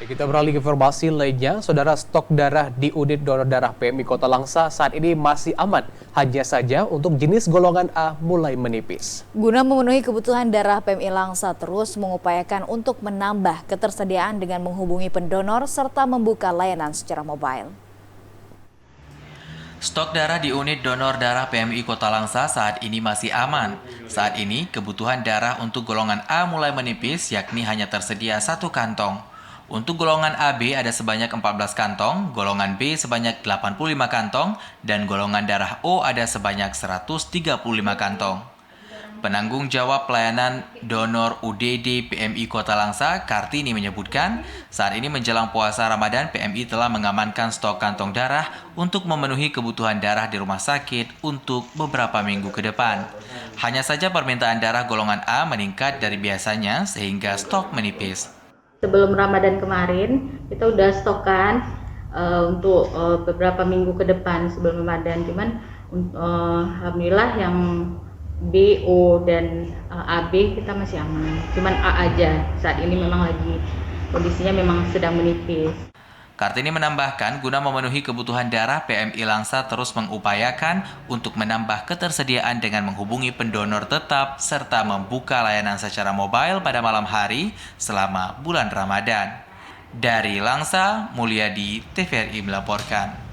Kita beralih ke informasi lainnya, saudara, stok darah di unit donor darah PMI Kota Langsa saat ini masih aman. Hanya saja untuk jenis golongan A mulai menipis. Guna memenuhi kebutuhan darah, PMI Langsa terus mengupayakan untuk menambah ketersediaan dengan menghubungi pendonor serta membuka layanan secara mobile. Stok darah di unit donor darah PMI Kota Langsa saat ini masih aman. Saat ini, kebutuhan darah untuk golongan A mulai menipis, yakni hanya tersedia 1 kantong. Untuk golongan AB ada sebanyak 14 kantong, golongan B sebanyak 85 kantong, dan golongan darah O ada sebanyak 135 kantong. Penanggung jawab pelayanan donor UDD PMI Kota Langsa, Kartini menyebutkan, saat ini menjelang puasa Ramadan, PMI telah mengamankan stok kantong darah untuk memenuhi kebutuhan darah di rumah sakit untuk beberapa minggu ke depan. Hanya saja permintaan darah golongan A meningkat dari biasanya sehingga stok menipis. Sebelum Ramadan kemarin, kita udah stokan untuk beberapa minggu ke depan sebelum Ramadan. Cuman alhamdulillah yang B, O, dan AB kita masih aman. Cuman A aja saat ini memang lagi kondisinya memang sedang menipis. Kartini menambahkan, guna memenuhi kebutuhan darah, PMI Langsa terus mengupayakan untuk menambah ketersediaan dengan menghubungi pendonor tetap serta membuka layanan secara mobile pada malam hari selama bulan Ramadan. Dari Langsa, Mulyadi, TVRI melaporkan.